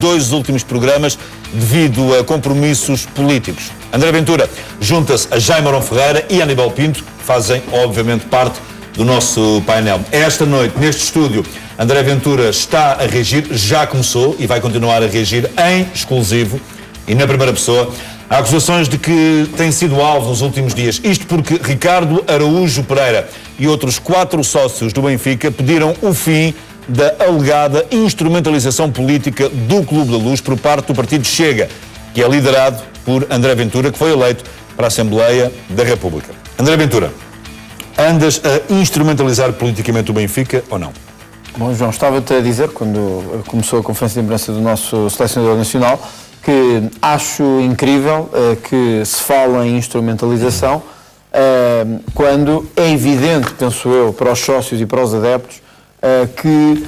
2 últimos programas devido a compromissos políticos. André Ventura junta-se a Jaime Arão Ferreira e Aníbal Pinto, que fazem, obviamente, parte do nosso painel. Esta noite, neste estúdio, André Ventura está a reagir, já começou e vai continuar a reagir em exclusivo e na primeira pessoa a acusações de que tem sido alvo nos últimos dias. Isto porque Ricardo Araújo Pereira e outros 4 sócios do Benfica pediram o fim da alegada instrumentalização política do Clube da Luz por parte do partido Chega, que é liderado por André Ventura, que foi eleito para a Assembleia da República. André Ventura, andas a instrumentalizar politicamente o Benfica ou não? Bom, João, estava-te a dizer, quando começou a conferência de imprensa do nosso selecionador nacional, que acho incrível que se fala em instrumentalização quando é evidente, penso eu, para os sócios e para os adeptos, que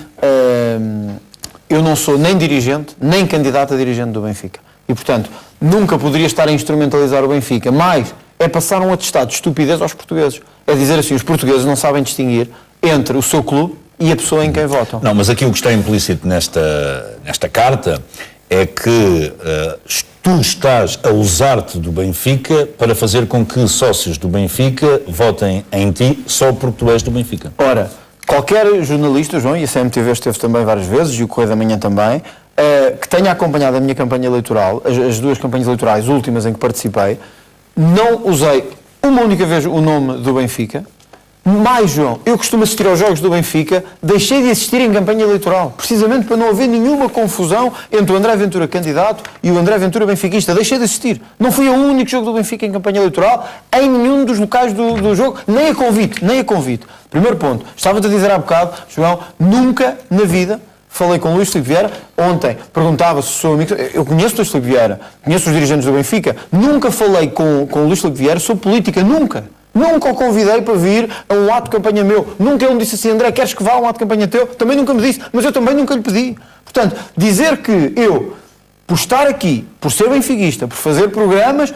eu não sou nem dirigente, nem candidato a dirigente do Benfica. E, portanto, nunca poderia estar a instrumentalizar o Benfica, mas é passar um atestado de estupidez aos portugueses. É dizer assim, os portugueses não sabem distinguir entre o seu clube e a pessoa em quem votam. Não, mas aqui o que está implícito nesta carta é que tu estás a usar-te do Benfica para fazer com que sócios do Benfica votem em ti só porque tu és do Benfica. Ora, qualquer jornalista, João, e a CMTV esteve também várias vezes, e o Correio da Manhã também, que tenha acompanhado a minha campanha eleitoral, as 2 campanhas eleitorais últimas em que participei, não usei uma única vez o nome do Benfica. Mais, João, eu costumo assistir aos jogos do Benfica, deixei de assistir em campanha eleitoral, precisamente para não haver nenhuma confusão entre o André Ventura candidato e o André Ventura benfiquista. Deixei de assistir. Não fui ao único jogo do Benfica em campanha eleitoral, em nenhum dos locais do jogo, nem a convite. Primeiro ponto, estava-te a dizer há bocado, João, nunca na vida falei com o Luís Filipe Vieira. Ontem perguntava se sou amigo. Eu conheço o Luís Filipe Vieira, conheço os dirigentes do Benfica. Nunca falei com o Luís Filipe Vieira sobre política, nunca. Nunca o convidei para vir a um ato de campanha meu. Nunca ele me disse assim, André, queres que vá a um ato de campanha teu? Também nunca me disse, mas eu também nunca lhe pedi. Portanto, dizer que eu, por estar aqui, por ser benfiquista, por fazer programas,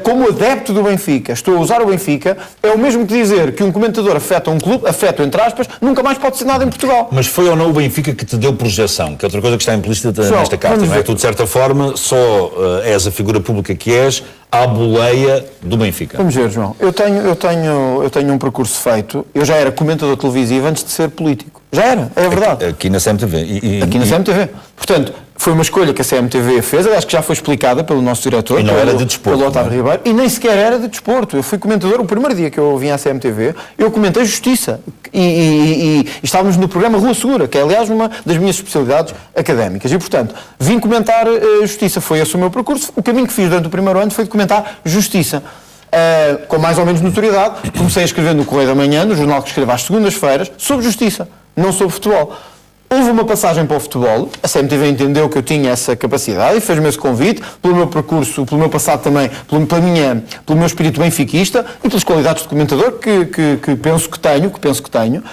como adepto do Benfica, estou a usar o Benfica, é o mesmo que dizer que um comentador afeta um clube, afeta entre aspas, nunca mais pode ser nada em Portugal. Mas foi ou não o Benfica que te deu projeção? Que é outra coisa que está implícita nesta carta, não é? Tu, de certa forma, só és a figura pública que és à boleia do Benfica. Vamos ver, João. Eu tenho um percurso feito. Eu já era comentador televisivo antes de ser político. Já era, é verdade. Aqui na CMTV. Aqui na CMTV. Portanto, foi uma escolha que a CMTV fez, aliás que já foi explicada pelo nosso diretor. E não era de desporto. Pelo Otávio Ribeiro. E nem sequer era de desporto. Eu fui comentador, o primeiro dia que eu vim à CMTV, eu comentei justiça. E estávamos no programa Rua Segura, que é, aliás, uma das minhas especialidades académicas. E, portanto, vim comentar justiça. Foi esse o meu percurso. O caminho que fiz durante o primeiro ano foi de comentar justiça. Com mais ou menos notoriedade, comecei a escrever no Correio da Manhã, no jornal que escrevo às segundas-feiras, sobre justiça, não sobre futebol. Houve uma passagem para o futebol, a CMTV entendeu que eu tinha essa capacidade e fez-me esse convite, pelo meu percurso, pelo meu passado também, pelo meu espírito benfiquista e pelas qualidades de comentador que penso que tenho.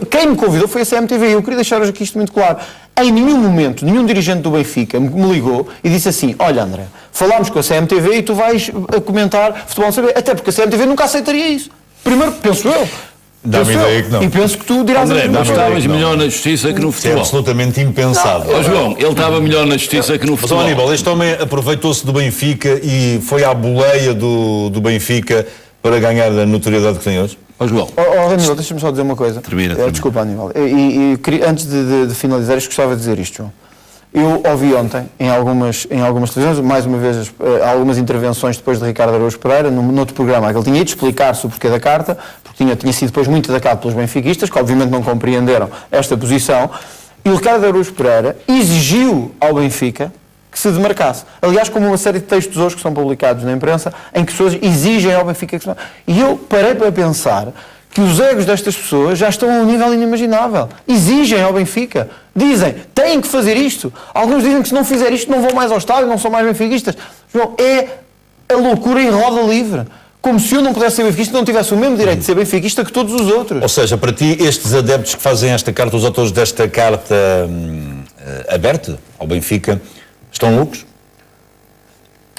Quem me convidou foi a CMTV e eu queria deixar hoje aqui isto muito claro. Em nenhum momento, nenhum dirigente do Benfica me ligou e disse assim, olha André, falámos com a CMTV e tu vais a comentar futebol no CMTV, até porque a CMTV nunca aceitaria isso. Primeiro, penso eu. Dá-me ideia que não. E penso que tu dirás André, a mas estavas melhor na justiça que no futebol. É absolutamente impensável. Ó João, ele estava melhor na justiça que no futebol. Mas, Aníbal, este homem aproveitou-se do Benfica e foi à boleia do Benfica para ganhar a notoriedade que tem hoje? Ó João. Aníbal, deixa-me só dizer uma coisa. Termina. Desculpa, Aníbal. Antes de finalizar isto, gostava de dizer isto, João. Eu ouvi ontem, em algumas televisões, mais uma vez, algumas intervenções depois de Ricardo Araújo Pereira, num outro programa, que ele tinha ido explicar-se o porquê da carta, porque tinha sido depois muito atacado pelos benfiquistas, que obviamente não compreenderam esta posição, e o Ricardo Araújo Pereira exigiu ao Benfica que se demarcasse. Aliás, como uma série de textos hoje que são publicados na imprensa, em que pessoas exigem ao Benfica que se... E eu parei para pensar que os egos destas pessoas já estão a um nível inimaginável. Exigem ao Benfica. Dizem, têm que fazer isto. Alguns dizem que se não fizer isto não vão mais ao estádio, não são mais benfiquistas. João, é a loucura em roda livre. Como se eu não pudesse ser benfiquista e não tivesse o mesmo direito de ser benfiquista que todos os outros. Ou seja, para ti, estes adeptos que fazem esta carta, os autores desta carta aberta ao Benfica, estão loucos?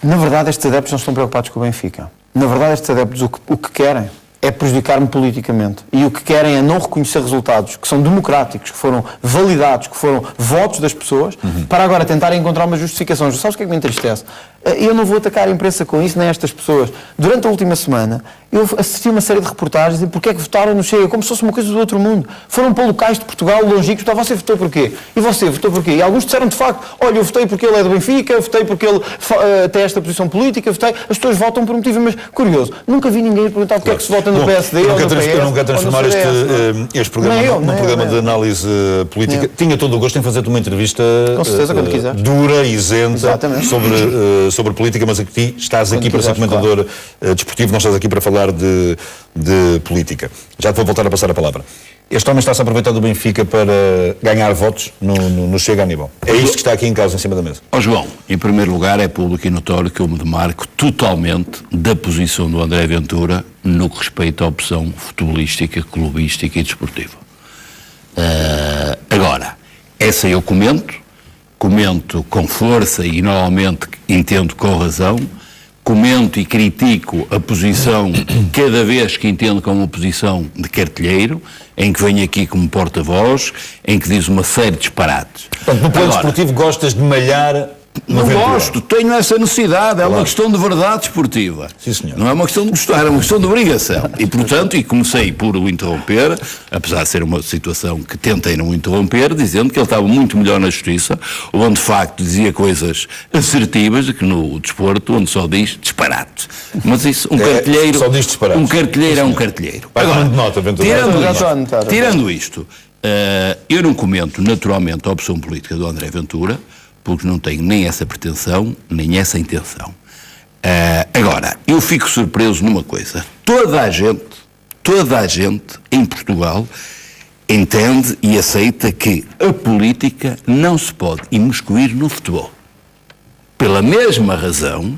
Na verdade, estes adeptos não estão preocupados com o Benfica. Na verdade, estes adeptos o que querem é prejudicar-me politicamente. E o que querem é não reconhecer resultados que são democráticos, que foram validados, que foram votos das pessoas, para agora tentarem encontrar uma justificação. Sabes o que é que me entristece? Eu não vou atacar a imprensa com isso, nem estas pessoas. Durante a última semana, eu assisti uma série de reportagens e porque é que votaram no Chega, como se fosse uma coisa do outro mundo. Foram para locais de Portugal, longínquos, você votou porquê? E você votou porquê? E alguns disseram de facto, olha, eu votei porque ele é do Benfica, eu votei porque ele tem esta posição política, eu votei. As pessoas votam por motivos, mas curioso, nunca vi ninguém perguntar porque é que se vota no PSD ou no PS. Eu não quero transformar este programa num programa de análise política. Tinha todo o gosto em fazer-te uma entrevista com certeza, quando quiser. Dura, isenta, sobre política, mas aqui estás aqui para ser comentador desportivo, não estás aqui para falar de política. Já te vou voltar a passar a palavra. Este homem está-se a aproveitar do Benfica para ganhar votos no Chega, Aníbal. É isto que está aqui em causa, em cima da mesa. Ó João, em primeiro lugar é público e notório que eu me demarco totalmente da posição do André Ventura no que respeita à opção futebolística, clubística e desportiva. Agora, essa eu comento com força e normalmente entendo com razão, comento e critico a posição cada vez que entendo como uma posição de cartilheiro, em que venho aqui como porta-voz, em que diz uma série de disparates. Portanto, no plano desportivo gostas de malhar. Não gosto, tenho essa necessidade, é uma questão de verdade esportiva. Sim, senhor. Não é uma questão de gostar, é uma questão de obrigação. E, portanto, comecei por o interromper, apesar de ser uma situação que tentei não interromper, dizendo que ele estava muito melhor na justiça, onde de facto dizia coisas assertivas, que no desporto, onde só diz disparate. Mas isso, cartilheiro. Só diz disparate. Um cartilheiro é um cartilheiro. Agora, nota, tirando isto, eu não comento naturalmente a opção política do André Ventura, porque não tenho nem essa pretensão, nem essa intenção. Agora, eu fico surpreso numa coisa. Toda a gente em Portugal entende e aceita que a política não se pode imiscuir no futebol. Pela mesma razão,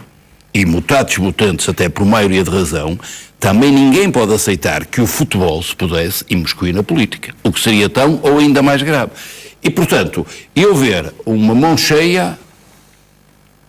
e mutatis mutandis até por maioria de razão, também ninguém pode aceitar que o futebol se pudesse imiscuir na política, o que seria tão ou ainda mais grave. E, portanto, eu ver uma mão cheia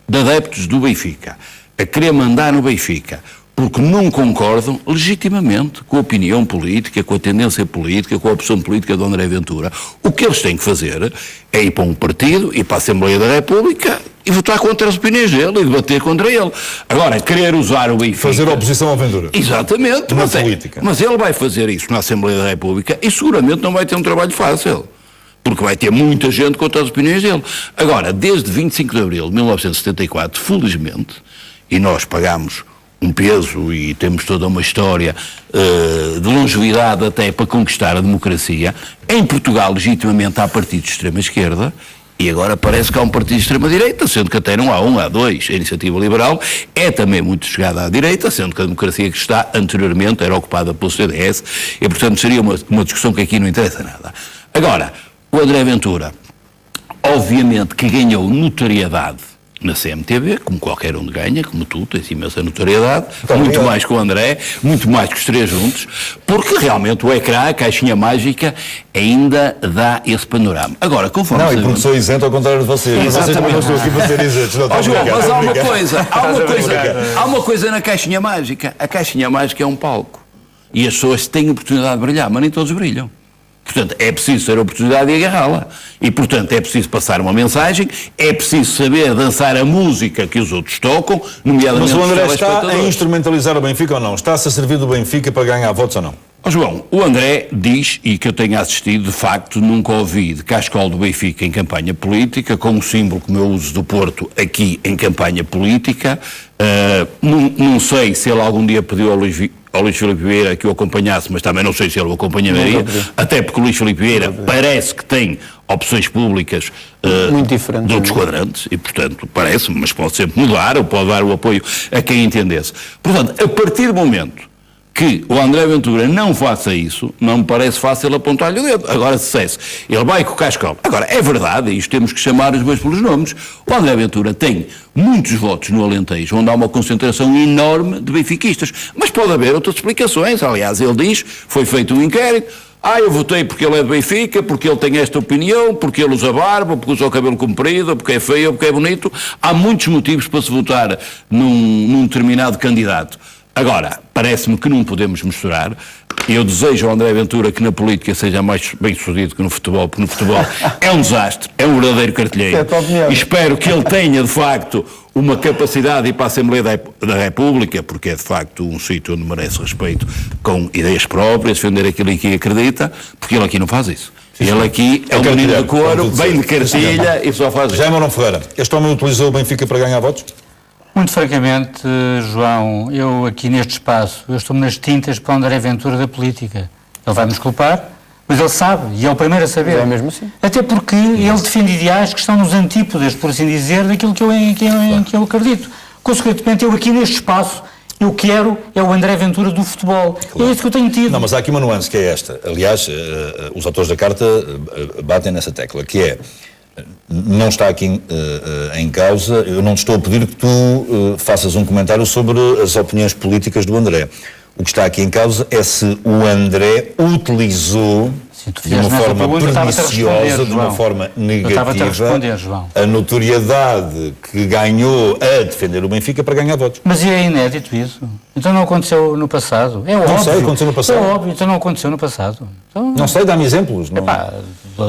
de adeptos do Benfica a querer mandar no Benfica porque não concordam legitimamente com a opinião política, com a tendência política, com a opção política do André Ventura, o que eles têm que fazer é ir para um partido, ir para a Assembleia da República e votar contra as opiniões dele e debater contra ele. Agora, querer usar o Benfica... Fazer oposição ao Ventura. Exatamente. Na política. Mas ele vai fazer isso na Assembleia da República e seguramente não vai ter um trabalho fácil. Porque vai ter muita gente contra as opiniões dele. Agora, desde 25 de abril de 1974, felizmente, e nós pagámos um peso e temos toda uma história de longevidade até para conquistar a democracia, em Portugal, legitimamente, há partidos de extrema-esquerda, e agora parece que há um partido de extrema-direita, sendo que até não há um, há dois. A Iniciativa Liberal é também muito chegada à direita, sendo que a democracia que está anteriormente era ocupada pelo CDS, e, portanto, seria uma discussão que aqui não interessa nada. Agora, o André Ventura, obviamente que ganhou notoriedade na CMTV, como qualquer um ganha, como tu, tens imensa notoriedade, muito mais que o André, muito mais que os três juntos, porque realmente o ecrã, a caixinha mágica, ainda dá esse panorama. Agora, conforme... Não, e porque sou isento ao contrário de vocês. Exatamente. Vocês não estão aqui para ser isentos. Não, João, mas há uma coisa na caixinha mágica. A caixinha mágica é um palco. E as pessoas têm a oportunidade de brilhar, mas nem todos brilham. Portanto, é preciso ter a oportunidade de agarrá-la. E, portanto, é preciso passar uma mensagem, é preciso saber dançar a música que os outros tocam, nomeadamente os telespectadores. Mas o André está a instrumentalizar o Benfica ou não? Está-se a servir do Benfica para ganhar votos ou não? João, o André diz, e que eu tenho assistido, de facto, nunca ouvi de cascol do Benfica em campanha política, com o símbolo como eu uso do Porto aqui em campanha política. Não sei se ele algum dia pediu ao Luís Filipe Vieira que o acompanhasse, mas também não sei se ele o acompanharia, até porque o Luís Filipe Vieira parece que tem opções públicas muito diferentes de outros quadrantes, e portanto parece-me, mas pode sempre mudar, ou pode dar o apoio a quem entendesse. Portanto, a partir do momento que o André Ventura não faça isso, não me parece fácil apontar-lhe o dedo. Agora, se dissesse, ele vai com o cascol. Agora, é verdade, e isto temos que chamar os bois pelos nomes, o André Ventura tem muitos votos no Alentejo, onde há uma concentração enorme de benfiquistas. Mas pode haver outras explicações. Aliás, ele diz, foi feito um inquérito, eu votei porque ele é de Benfica, porque ele tem esta opinião, porque ele usa barba, porque usa o cabelo comprido, porque é feio, porque é bonito. Há muitos motivos para se votar num determinado candidato. Agora, parece-me que não podemos misturar. Eu desejo ao André Ventura que na política seja mais bem-sucedido que no futebol, porque no futebol é um desastre, é um verdadeiro cartilheiro. E espero que ele tenha, de facto, uma capacidade de ir para a Assembleia da República, porque é, de facto, um sítio onde merece respeito, com ideias próprias, defender aquilo em que acredita, porque ele aqui não faz isso. Ele aqui é um menino de couro, vem de cartilha e só faz isso. Jaime Mourão Ferreira, este homem utilizou o Benfica para ganhar votos? Muito francamente, João, eu aqui neste espaço, eu estou nas tintas para o André Ventura da política. Ele vai-me desculpar, mas ele sabe, e é o primeiro a saber. É mesmo assim. Até porque ele defende ideais que estão nos antípodas, por assim dizer, daquilo em que eu acredito. Consequentemente, eu aqui neste espaço, eu quero é o André Ventura do futebol. Claro. É isso que eu tenho tido. Não, mas há aqui uma nuance que é esta. Aliás, os autores da carta batem nessa tecla, que é, não está aqui em causa, eu não te estou a pedir que tu faças um comentário sobre as opiniões políticas do André. O que está aqui em causa é se o André utilizou de uma forma perniciosa, de uma forma negativa, a notoriedade que ganhou a defender o Benfica para ganhar votos. Mas é inédito isso? Então não aconteceu no passado? É óbvio. Não sei, aconteceu no passado. É óbvio, então não aconteceu no passado. Então, não sei, dá-me exemplos. Não...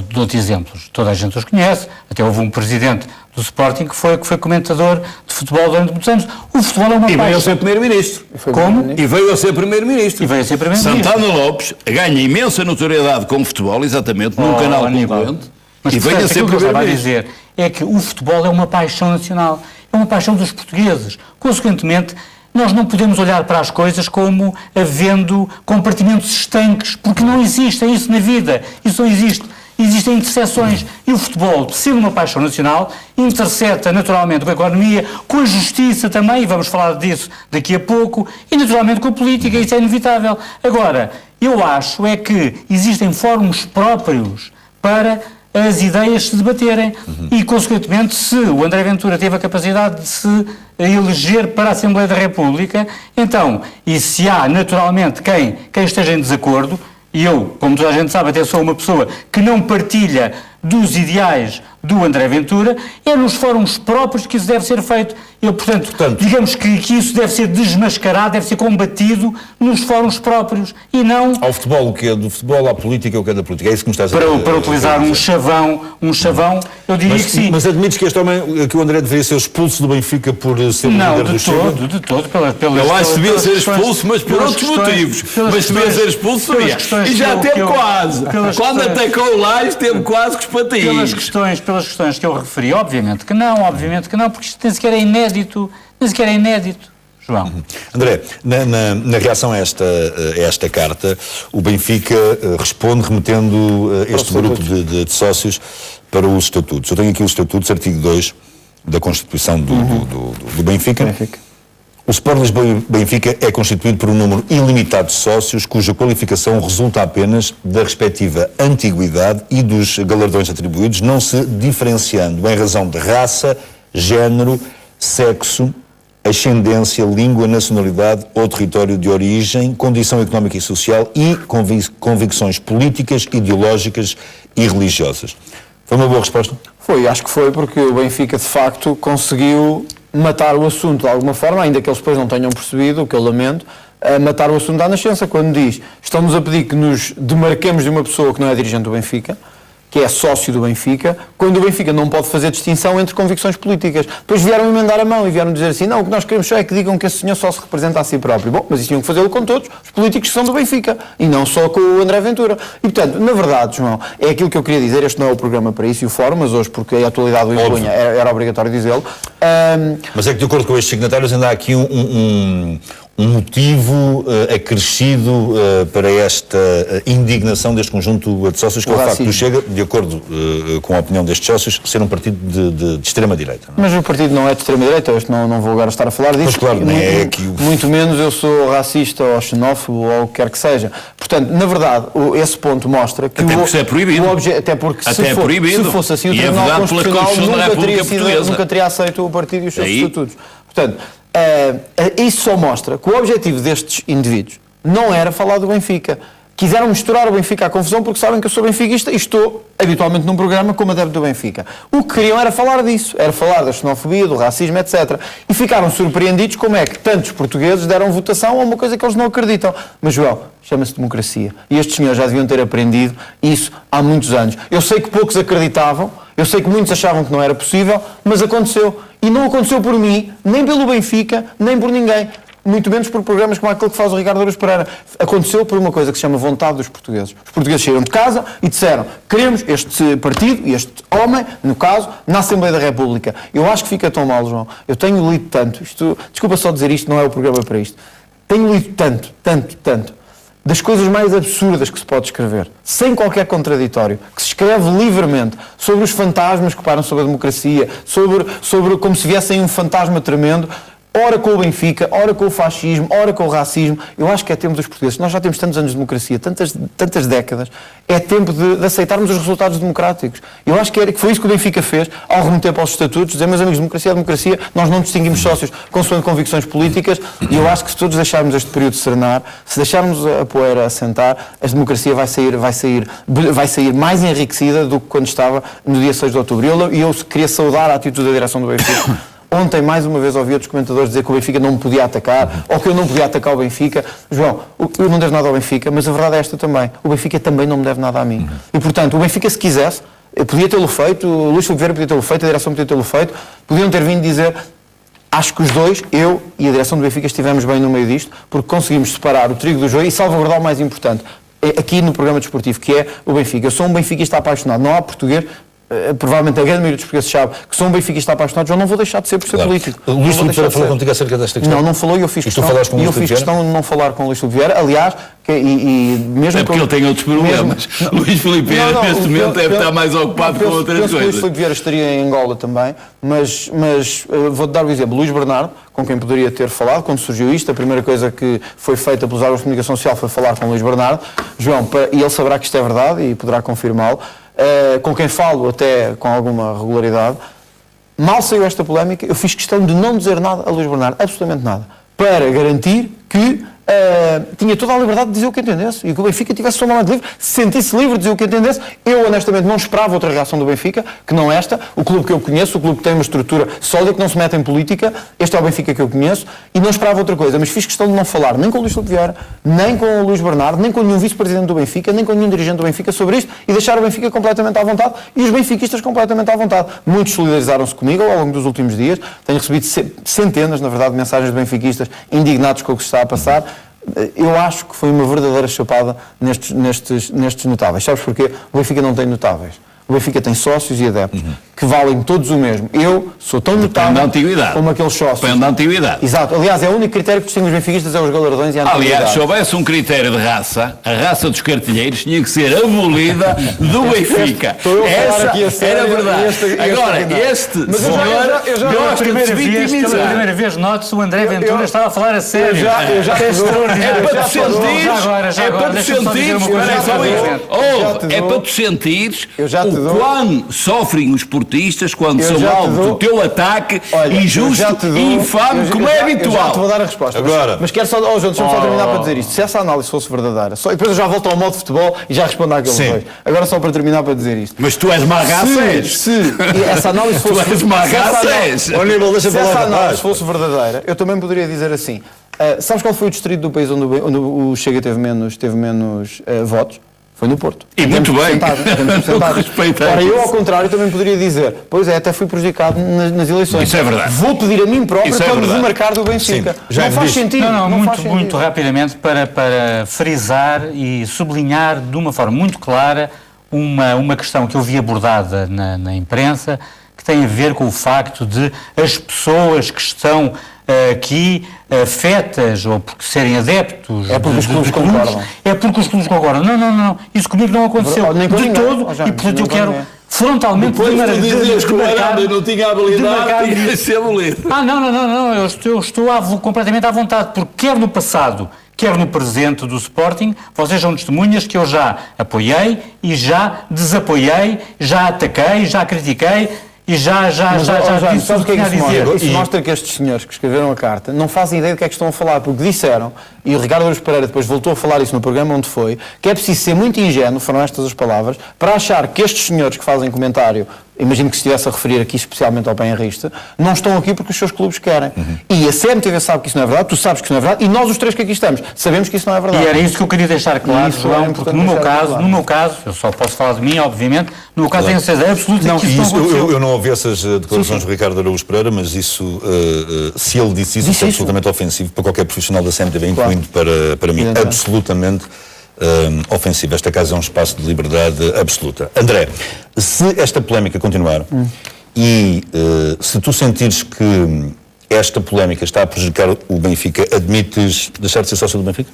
Dou-te exemplos. Toda a gente os conhece. Até houve um presidente do Sporting que foi comentador de futebol durante muitos anos. O futebol é uma paixão. E veio a ser primeiro-ministro. Como? E veio a ser primeiro-ministro. E veio a ser primeiro-ministro. Santana Lopes ganha imensa notoriedade com o futebol, exatamente, num canal concorrente. Mas e veio a ser primeiro-ministro. O que eu estava a primeiro-ministro. dizer é que o futebol é uma paixão nacional. É uma paixão dos portugueses. Consequentemente, nós não podemos olhar para as coisas como havendo compartimentos estanques, porque não existe isso na vida. Isso não existe. Existem interseções e o futebol, sendo uma paixão nacional, interseta naturalmente com a economia, com a justiça também, e vamos falar disso daqui a pouco, e naturalmente com a política, isso é inevitável. Agora, eu acho é que existem fóruns próprios para as ideias se debaterem e, consequentemente, se o André Ventura teve a capacidade de se eleger para a Assembleia da República, então, e se há naturalmente quem esteja em desacordo, e eu, como toda a gente sabe, até sou uma pessoa que não partilha dos ideais do André Ventura, é nos fóruns próprios que isso deve ser feito. Eu, portanto digamos que isso deve ser desmascarado, deve ser combatido nos fóruns próprios e não... Ao futebol, o que é do futebol, à política, o que é da política. É isso que me estás a dizer. Para utilizar um chavão, eu diria que sim. Mas admites que este homem, que o André deveria ser expulso do Benfica por ser líder do Chega? Não, de todo. Eu acho que devia ser expulso, mas por outros motivos. Mas devia ser expulso, e já teve quase. Quando atacou o Lage, teve quase que os patinhos. Pelas questões que eu referi, obviamente que não, porque isto nem sequer é inédito, João. André, na reação a esta carta, o Benfica responde remetendo este grupo de sócios para os estatutos. Eu tenho aqui os estatutos, artigo 2 da Constituição do Benfica. O Sport Lisboa e Benfica é constituído por um número ilimitado de sócios cuja qualificação resulta apenas da respectiva antiguidade e dos galardões atribuídos, não se diferenciando em razão de raça, género, sexo, ascendência, língua, nacionalidade ou território de origem, condição económica e social e convicções políticas, ideológicas e religiosas. Foi uma boa resposta? Foi, acho que foi, porque o Benfica de facto conseguiu matar o assunto de alguma forma, ainda que eles depois não tenham percebido, o que eu lamento, matar o assunto da nascença, quando diz, estão-nos a pedir que nos demarquemos de uma pessoa que não é dirigente do Benfica, que é sócio do Benfica, quando o Benfica não pode fazer distinção entre convicções políticas. Depois vieram emendar a mão e vieram dizer assim, não, o que nós queremos só é que digam que esse senhor só se representa a si próprio. Bom, mas isso tinham que fazê-lo com todos os políticos que são do Benfica, e não só com o André Ventura. E, portanto, na verdade, João, é aquilo que eu queria dizer, este não é o programa para isso e o fórum, mas hoje, porque a atualidade o impunha, era obrigatório dizê-lo. Mas é que, de acordo com estes signatários, ainda há aqui um motivo acrescido para esta indignação deste conjunto de sócios, que é o facto do Chega, de acordo com a opinião destes sócios, ser um partido de extrema-direita. Mas o partido não é de extrema-direita, eu não vou agora estar a falar disso. Mas claro, nem é que muito menos eu sou racista ou xenófobo ou o que quer que seja. Portanto, na verdade, esse ponto mostra que... Até porque isso é proibido. Até porque se fosse assim, o Tribunal Constitucional nunca teria aceito o partido e os seus estatutos. Portanto, isso só mostra que o objetivo destes indivíduos não era falar do Benfica. quiseram misturar o Benfica à confusão porque sabem que eu sou benfiquista e estou habitualmente num programa como adepto do Benfica. O que queriam era falar disso, era falar da xenofobia, do racismo, etc. E ficaram surpreendidos como é que tantos portugueses deram votação a uma coisa que eles não acreditam. Mas, João, chama-se democracia. E estes senhores já deviam ter aprendido isso há muitos anos. Eu sei que poucos acreditavam, eu sei que muitos achavam que não era possível, mas aconteceu. E não aconteceu por mim, nem pelo Benfica, nem por ninguém. Muito menos por programas como aquele que faz o Ricardo Araújo Pereira. Aconteceu por uma coisa que se chama vontade dos portugueses. Os portugueses saíram de casa e disseram: queremos este partido e este homem, no caso, na Assembleia da República. Eu acho que fica tão mal, João. Eu tenho lido tanto, desculpa só dizer isto, não é o programa para isto. Tenho lido tanto, das coisas mais absurdas que se pode escrever, sem qualquer contraditório, que se escreve livremente sobre os fantasmas que param sobre a democracia, sobre como se viessem um fantasma tremendo, ora com o Benfica, ora com o fascismo, ora com o racismo. Eu acho que é tempo dos portugueses. Nós já temos tantos anos de democracia, tantas décadas. É tempo de aceitarmos os resultados democráticos. Eu acho que foi isso que o Benfica fez ao remeter aos estatutos, dizer: meus amigos, democracia é democracia, nós não distinguimos sócios consoante convicções políticas, e eu acho que se todos deixarmos este período serenar, se deixarmos a poeira assentar, a democracia vai sair mais enriquecida do que quando estava no dia 6 de outubro. E eu queria saudar a atitude da direção do Benfica. Ontem, mais uma vez, ouvi outros comentadores dizer que o Benfica não me podia atacar, ou que eu não podia atacar o Benfica. João, eu não devo nada ao Benfica, mas a verdade é esta também. O Benfica também não me deve nada a mim. E, portanto, o Benfica, se quisesse, podia tê-lo feito, o Luís Filipe Vieira podia tê-lo feito, a direção podia tê-lo feito, podiam ter vindo dizer: acho que os dois, eu e a direção do Benfica, estivemos bem no meio disto, porque conseguimos separar o trigo do joio e salvaguardar o mais importante, aqui no programa desportivo, que é o Benfica. Eu sou um benfiquista apaixonado, não há português. Provavelmente a grande maioria dos portugueses sabe que sou um benfiquista apaixonado, eu não vou deixar de ser por ser político. O Luís Filipe Vieira falou contigo acerca desta questão? Não falou, e eu fiz questão de não falar com o Luís Filipe Vieira. Aliás, mesmo é porque ele tem outros problemas. Luís Filipe Vieira, neste momento, deve estar mais ocupado com outras coisas. Luís Filipe Vieira estaria em Angola também, mas vou-te dar o exemplo. Luís Bernardo, com quem poderia ter falado quando surgiu isto, a primeira coisa que foi feita pelos órgãos de comunicação social foi falar com o Luís Bernardo. João, e ele saberá que isto é verdade e poderá confirmá-lo. Com quem falo até com alguma regularidade. Mal saiu esta polémica, eu fiz questão de não dizer nada a Luís Bernardo, absolutamente nada, para garantir que tinha toda a liberdade de dizer o que entendesse e que o Benfica tivesse sua mão de livre, se sentisse livre de dizer o que entendesse. Eu, honestamente, não esperava outra reação do Benfica, que não esta. O clube que eu conheço, o clube que tem uma estrutura sólida, que não se mete em política, este é o Benfica que eu conheço, e não esperava outra coisa, mas fiz questão de não falar nem com o Luís Filipe Vieira, nem com o Luís Bernardo, nem com nenhum vice-presidente do Benfica, nem com nenhum dirigente do Benfica sobre isto, e deixar o Benfica completamente à vontade e os benfiquistas completamente à vontade. Muitos solidarizaram-se comigo ao longo dos últimos dias, tenho recebido centenas, na verdade, de mensagens de benfiquistas indignados com o que se está a passar. Eu acho que foi uma verdadeira chapada nestes notáveis. Sabes porquê? O Benfica não tem notáveis. O Benfica tem sócios e adeptos que valem todos o mesmo. Eu sou tão notável como aqueles sócios. Depende da antiguidade. Exato. Aliás, é o único critério que distingue os benfiquistas é os galardões e a antiguidade. Aliás, se houvesse um critério de raça, a raça dos cartilheiros tinha que ser abolida do Benfica. Essa era verdade. Agora, este senhor gosta de se vitimizar. Pela primeira vez, note-se, o André Ventura estava a falar a sério. É para tu sentires, é para tu sentires o quão sofrem os portistas quando são alvo do teu ataque injusto e infame, como é habitual. Eu já te vou dar a resposta. Agora. Mas quero só, João, deixa-me só terminar para dizer isto. Se essa análise fosse verdadeira, e depois eu já volto ao modo de futebol e já respondo àqueles dois. Agora só para terminar para dizer isto. Mas tu és marraça, se essa análise fosse tu és marraça, se essa análise fosse verdadeira, eu também poderia dizer assim. Sabes qual foi o distrito do país onde o Chega teve menos votos? Foi no Porto. E muito bem. Ora, eu, ao contrário, também poderia dizer: pois é, até fui prejudicado nas eleições. Isso é verdade. Vou pedir a mim próprio para me demarcar do Benfica. Não faz sentido. Muito rapidamente, para frisar e sublinhar de uma forma muito clara uma questão que eu vi abordada na imprensa, que tem a ver com o facto de as pessoas que estão aqui afetas ou porque serem adeptos porque os clubes concordam. É porque os clubes concordam. Não. Isso comigo não aconteceu de todo e, portanto, eu quero frontalmente dizias que o Aranda não tinha habilidade e ia ser abolido. Não. Eu estou completamente à vontade, porque quer no passado, quer no presente do Sporting, vocês são testemunhas que eu já apoiei e já desapoiei, já ataquei, já critiquei. e já disse o que é que isso dizer. mostra? Isso mostra que estes senhores que escreveram a carta não fazem ideia do que é que estão a falar, porque disseram, e o Ricardo Araújo Pereira depois voltou a falar isso no programa onde foi, que é preciso ser muito ingênuo, foram estas as palavras, para achar que estes senhores que fazem comentário, imagino que se estivesse a referir aqui especialmente ao Benrista, não estão aqui porque os seus clubes querem. E a CMTV sabe que isso não é verdade, tu sabes que isso não é verdade, e nós os três que aqui estamos sabemos que isso não é verdade. E era isso que eu queria deixar claro, João, porque no meu caso, eu só posso falar de mim, obviamente, no meu caso tenho certeza absoluta que isso não aconteceu. Eu não ouvi essas declarações do Ricardo Araújo Pereira, mas isso, se ele disse isso, é absolutamente ofensivo para qualquer profissional da CMTV, incluindo para mim, absolutamente ofensivo. Esta casa é um espaço de liberdade absoluta. André, se esta polémica continuar e se tu sentires que esta polémica está a prejudicar o Benfica, admites deixar de ser sócio do Benfica?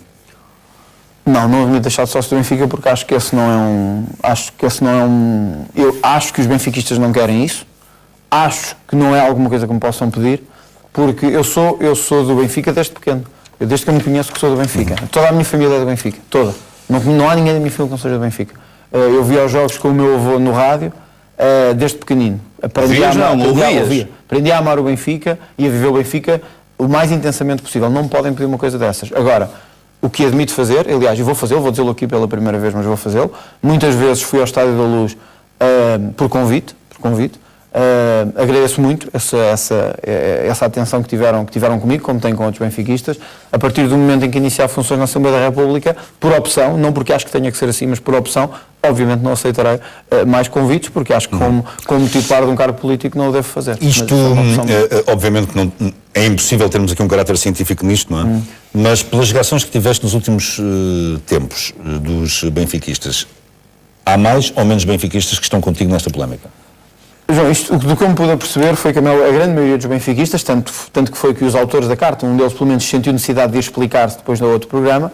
Não admito deixar de sócio do Benfica porque acho que esse não é um... Eu acho que os benfiquistas não querem isso. Acho que não é alguma coisa que me possam pedir, porque eu sou do Benfica desde pequeno. Desde que eu me conheço que sou do Benfica. Toda a minha família é do Benfica. Toda. Não há ninguém da minha família que não seja do Benfica. Eu via os jogos com o meu avô no rádio desde pequenino. Aprendi a amar o Benfica e a viver o Benfica o mais intensamente possível. Não me podem pedir uma coisa dessas. Agora, o que admito fazer, aliás, eu vou fazê-lo, vou dizê-lo aqui pela primeira vez, mas vou fazê-lo. Muitas vezes fui ao Estádio da Luz por convite. Agradeço muito essa atenção que tiveram comigo, como têm com outros benfiquistas. A partir do momento em que iniciar funções na Assembleia da República, por opção, não porque acho que tenha que ser assim, mas por opção, obviamente não aceitarei mais convites, porque acho que como titular de um cargo político não o devo fazer. Isto, obviamente que não, é impossível termos aqui um caráter científico nisto, não é? Mas pelas reações que tiveste nos últimos tempos dos benfiquistas, há mais ou menos benfiquistas que estão contigo nesta polémica? João, isto, do que eu me pude perceber foi que a grande maioria dos benfiquistas, tanto que foi que os autores da carta, um deles pelo menos sentiu necessidade de explicar-se depois do outro programa,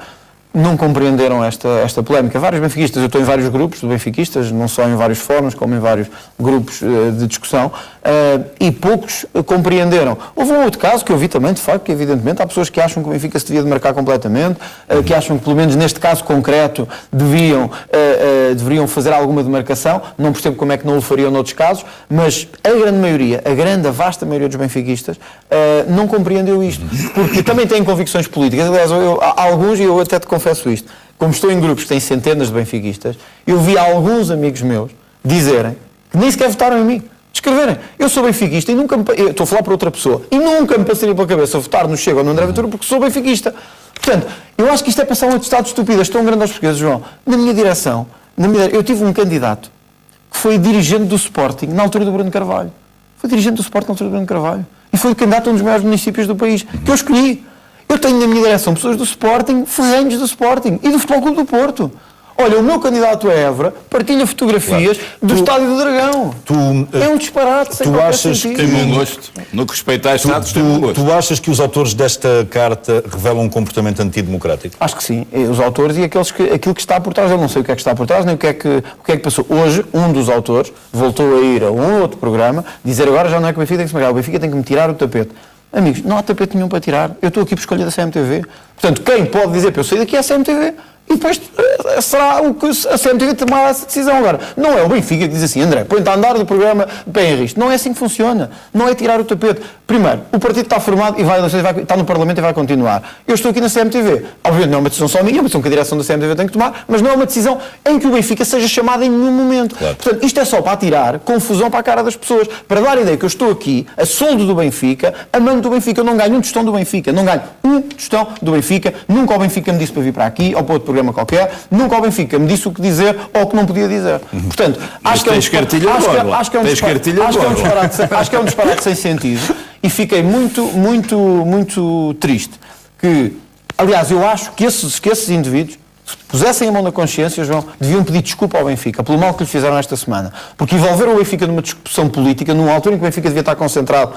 não compreenderam esta polémica. Vários benfiquistas, eu estou em vários grupos de benfiquistas, não só em vários fóruns, como em vários grupos de discussão, e poucos compreenderam. Houve um outro caso que eu vi também, de facto, que evidentemente há pessoas que acham que o Benfica se devia demarcar completamente, que acham que pelo menos neste caso concreto deveriam fazer alguma demarcação. Não percebo como é que não o fariam noutros casos, mas a vasta maioria dos benfiquistas não compreendeu isto, porque também têm convicções políticas. Aliás, há alguns, e eu até te confesso isto, como estou em grupos que têm centenas de benfiquistas, eu vi alguns amigos meus dizerem que nem sequer votaram em mim. Escreverem, eu sou benfiquista e nunca estou a falar para outra pessoa, e nunca me passaria pela cabeça votar no Chega ou no André Ventura porque sou benfiquista. Portanto, eu acho que isto é passar um atestado de estupidez tão grande aos portugueses, João. Na minha direção, eu tive um candidato que foi dirigente do Sporting na altura do Bruno Carvalho. Foi dirigente do Sporting na altura do Bruno Carvalho. E foi candidato a um dos maiores municípios do país, que eu escolhi. Eu tenho na minha direção pessoas do Sporting, ferrenhos do Sporting e do Futebol Clube do Porto. Olha, o meu candidato a Évora partilha fotografias do Estádio do Dragão. É um disparate, sem qualquer sentido. Tem bom gosto. No que respeita a Estados, tem bom gosto. Tu achas que os autores desta carta revelam um comportamento antidemocrático? Acho que sim. Os autores e aquilo que está por trás. Eu não sei o que é que está por trás, nem o que é que passou. Hoje, um dos autores voltou a ir a um outro programa, dizer agora já não é que o Benfica tem que se marcar, o Benfica tem que me tirar o tapete. Amigos, não há tapete nenhum para tirar. Eu estou aqui por escolha da CMTV. Portanto, quem pode dizer para eu sair daqui é a CMTV. E depois será o que a CMTV tomar essa decisão. Agora, não é o Benfica que diz assim, André, põe-te a andar do programa Benrista. Não é assim que funciona. Não é tirar o tapete. Primeiro, o partido está formado e está no Parlamento e vai continuar. Eu estou aqui na CMTV. Obviamente não é uma decisão só minha, é uma decisão que a direção da CMTV tem que tomar, mas não é uma decisão em que o Benfica seja chamado em nenhum momento. Claro. Portanto, isto é só para atirar confusão para a cara das pessoas, para dar a ideia que eu estou aqui a soldo do Benfica, amando do Benfica. Eu não ganho um tostão do Benfica. Não ganho um tostão do Benfica. Nunca o Benfica me disse para vir para aqui ou para outro programa qualquer. Nunca o Benfica me disse o que dizer ou o que não podia dizer. Portanto, acho que é um disparate sem sentido e fiquei muito triste. Aliás, eu acho que esses indivíduos, se pusessem a mão na consciência, João, deviam pedir desculpa ao Benfica pelo mal que lhe fizeram esta semana. Porque envolveram o Benfica numa discussão política, numa altura em que o Benfica devia estar concentrado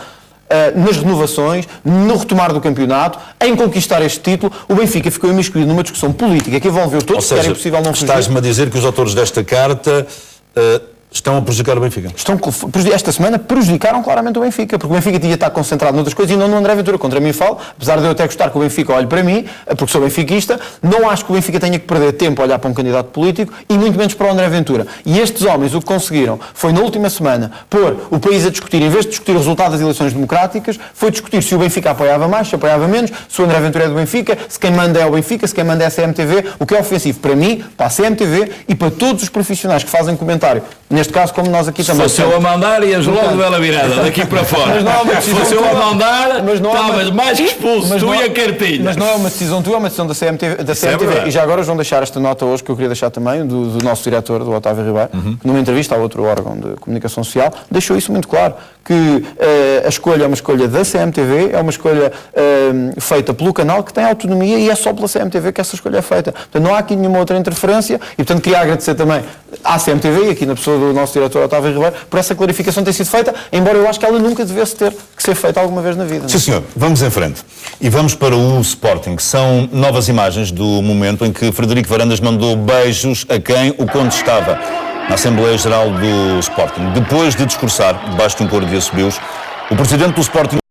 nas renovações, no retomar do campeonato, em conquistar este título. O Benfica ficou imiscuído numa discussão política que envolveu todos, que era impossível não fugir. Estás-me a dizer que os autores desta carta Estão a prejudicar o Benfica. Esta semana prejudicaram claramente o Benfica, porque o Benfica tinha estar concentrado noutras coisas e não no André Ventura. Contra mim falo, apesar de eu até gostar que o Benfica olhe para mim, porque sou benfiquista, não acho que o Benfica tenha que perder tempo a olhar para um candidato político e muito menos para o André Ventura. E estes homens o que conseguiram foi, na última semana, pôr o país a discutir, em vez de discutir o resultado das eleições democráticas, foi discutir se o Benfica apoiava mais, se apoiava menos, se o André Ventura é do Benfica, se quem manda é o Benfica, se quem manda é a CMTV, o que é ofensivo para mim, para a CMTV e para todos os profissionais que fazem comentário. Neste caso, como nós aqui também. Se fosse eu a mandar, ias logo bela virada, daqui para fora. Mas não é uma decisão Se fosse eu a tua, mandar, estavas mais que expulso, tu e a cartilha. Mas não é uma decisão tua, é uma decisão da CMTV. E já agora vão deixar esta nota hoje, que eu queria deixar também, do nosso diretor, do Otávio Ribeiro, que numa entrevista a outro órgão de comunicação social, deixou isso muito claro, que a escolha é uma escolha da CMTV, é uma escolha feita pelo canal, que tem autonomia e é só pela CMTV que essa escolha é feita. Portanto, não há aqui nenhuma outra interferência e, portanto, queria agradecer também à CMTV e aqui na pessoa do nosso diretor Otávio Ribeiro por essa clarificação ter sido feita, embora eu acho que ela nunca devesse ter que ser feita alguma vez na vida. Sim, senhor. Vamos em frente. E vamos para o Sporting. São novas imagens do momento em que Frederico Varandas mandou beijos a quem o contestava na Assembleia Geral do Sporting. Depois de discursar, debaixo de um coro de assobios, o presidente do Sporting